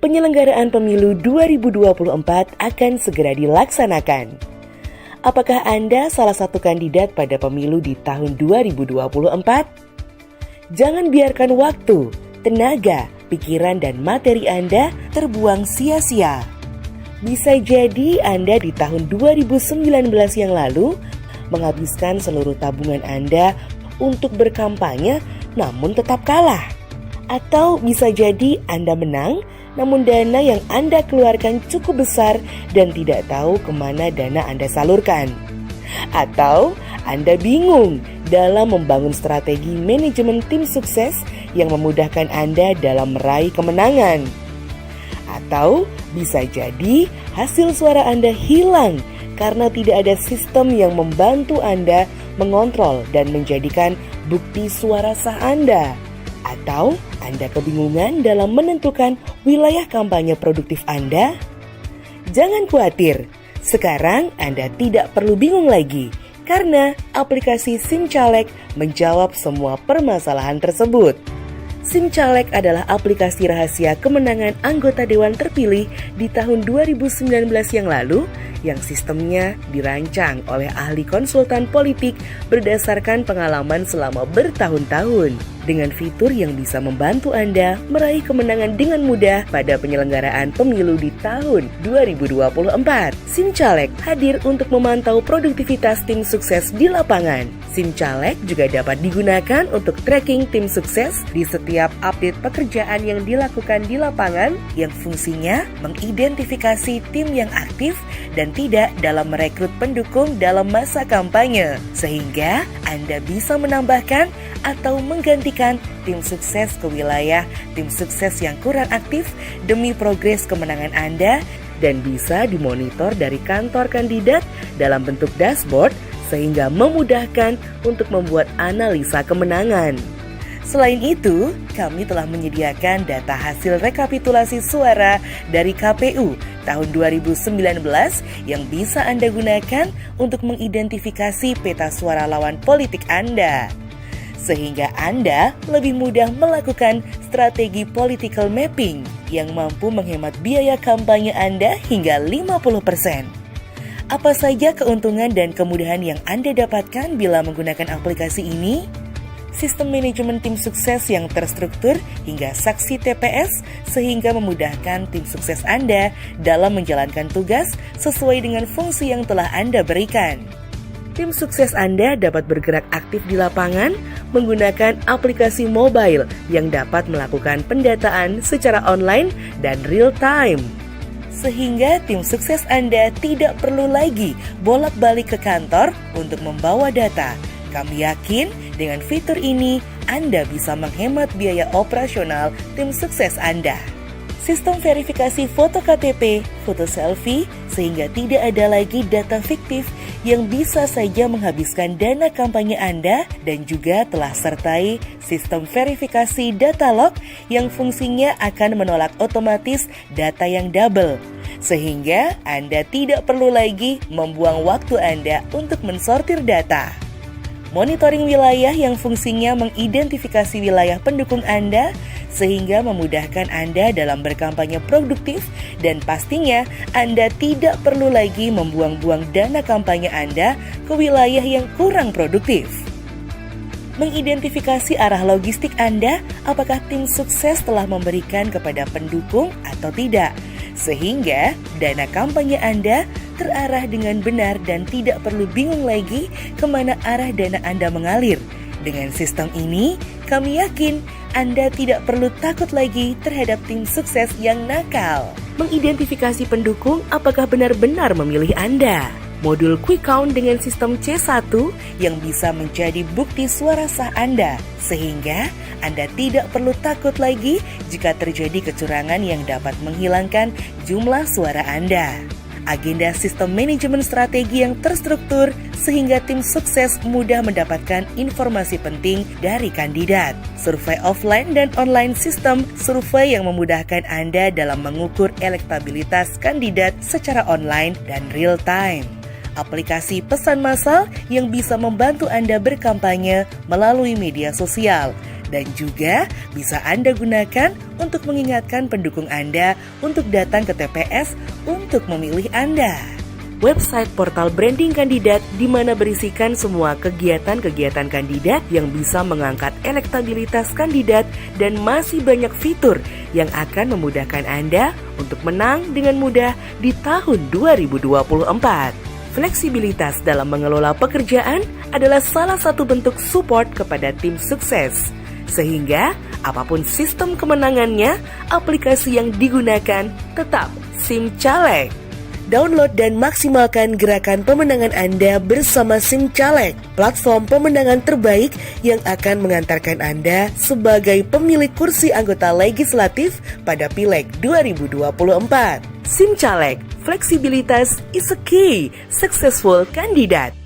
penyelenggaraan pemilu 2024 akan segera dilaksanakan. Apakah Anda salah satu kandidat pada pemilu di tahun 2024? Jangan biarkan waktu, tenaga, pikiran, dan materi Anda terbuang sia-sia. Bisa jadi Anda di tahun 2019 yang lalu menghabiskan seluruh tabungan Anda untuk berkampanye namun tetap kalah. Atau bisa jadi Anda menang, namun dana yang Anda keluarkan cukup besar dan tidak tahu kemana dana Anda salurkan. Atau Anda bingung dalam membangun strategi manajemen tim sukses yang memudahkan Anda dalam meraih kemenangan. Atau bisa jadi hasil suara Anda hilang karena tidak ada sistem yang membantu Anda mengontrol dan menjadikan bukti suara sah Anda. Atau Anda kebingungan dalam menentukan wilayah kampanye produktif Anda? Jangan khawatir, sekarang Anda tidak perlu bingung lagi karena aplikasi SimCaleg menjawab semua permasalahan tersebut. SimCaleg adalah aplikasi rahasia kemenangan anggota Dewan terpilih di tahun 2019 yang lalu yang sistemnya dirancang oleh ahli konsultan politik berdasarkan pengalaman selama bertahun-tahun, dengan fitur yang bisa membantu Anda meraih kemenangan dengan mudah pada penyelenggaraan pemilu di tahun 2024. SimCaleg hadir untuk memantau produktivitas tim sukses di lapangan. SimCaleg juga dapat digunakan untuk tracking tim sukses di setiap update pekerjaan yang dilakukan di lapangan, yang fungsinya mengidentifikasi tim yang aktif dan tidak dalam merekrut pendukung dalam masa kampanye, sehingga Anda bisa menambahkan atau menggantikan tim sukses ke wilayah tim sukses yang kurang aktif demi progres kemenangan Anda, dan bisa dimonitor dari kantor kandidat dalam bentuk dashboard sehingga memudahkan untuk membuat analisa kemenangan. Selain itu, kami telah menyediakan data hasil rekapitulasi suara dari KPU tahun 2019 yang bisa Anda gunakan untuk mengidentifikasi peta suara lawan politik Anda, sehingga Anda lebih mudah melakukan strategi political mapping yang mampu menghemat biaya kampanye Anda hingga 50%. Apa saja keuntungan dan kemudahan yang Anda dapatkan bila menggunakan aplikasi ini? Sistem manajemen tim sukses yang terstruktur hingga saksi TPS, sehingga memudahkan tim sukses Anda dalam menjalankan tugas sesuai dengan fungsi yang telah Anda berikan. Tim sukses Anda dapat bergerak aktif di lapangan menggunakan aplikasi mobile yang dapat melakukan pendataan secara online dan real time, sehingga tim sukses Anda tidak perlu lagi bolak-balik ke kantor untuk membawa data. Kami yakin dengan fitur ini Anda bisa menghemat biaya operasional tim sukses Anda. Sistem verifikasi foto KTP, foto selfie, sehingga tidak ada lagi data fiktif yang bisa saja menghabiskan dana kampanye Anda, dan juga telah sertai sistem verifikasi data log yang fungsinya akan menolak otomatis data yang double, sehingga Anda tidak perlu lagi membuang waktu Anda untuk mensortir data. Monitoring wilayah yang fungsinya mengidentifikasi wilayah pendukung Anda, sehingga memudahkan Anda dalam berkampanye produktif, dan pastinya Anda tidak perlu lagi membuang-buang dana kampanye Anda ke wilayah yang kurang produktif. Mengidentifikasi arah logistik Anda, apakah tim sukses telah memberikan kepada pendukung atau tidak, sehingga dana kampanye Anda terarah dengan benar dan tidak perlu bingung lagi kemana arah dana Anda mengalir. Dengan sistem ini, kami yakin Anda tidak perlu takut lagi terhadap tim sukses yang nakal. Mengidentifikasi pendukung apakah benar-benar memilih Anda. Modul Quick Count dengan sistem C1 yang bisa menjadi bukti suara sah Anda, sehingga Anda tidak perlu takut lagi jika terjadi kecurangan yang dapat menghilangkan jumlah suara Anda. Agenda sistem manajemen strategi yang terstruktur sehingga tim sukses mudah mendapatkan informasi penting dari kandidat. Survei offline dan online sistem survei yang memudahkan Anda dalam mengukur elektabilitas kandidat secara online dan real time. Aplikasi pesan massal yang bisa membantu Anda berkampanye melalui media sosial, Dan juga bisa Anda gunakan untuk mengingatkan pendukung Anda untuk datang ke TPS untuk memilih Anda. Website portal branding kandidat di mana berisikan semua kegiatan-kegiatan kandidat yang bisa mengangkat elektabilitas kandidat dan masih banyak fitur yang akan memudahkan Anda untuk menang dengan mudah di tahun 2024. Fleksibilitas dalam mengelola pekerjaan adalah salah satu bentuk support kepada tim sukses. Sehingga apapun sistem kemenangannya, aplikasi yang digunakan tetap SimCaleg. Download dan maksimalkan gerakan pemenangan Anda bersama SimCaleg, platform pemenangan terbaik yang akan mengantarkan Anda sebagai pemilik kursi anggota legislatif pada Pileg 2024. SimCaleg, fleksibilitas is a key, successful kandidat.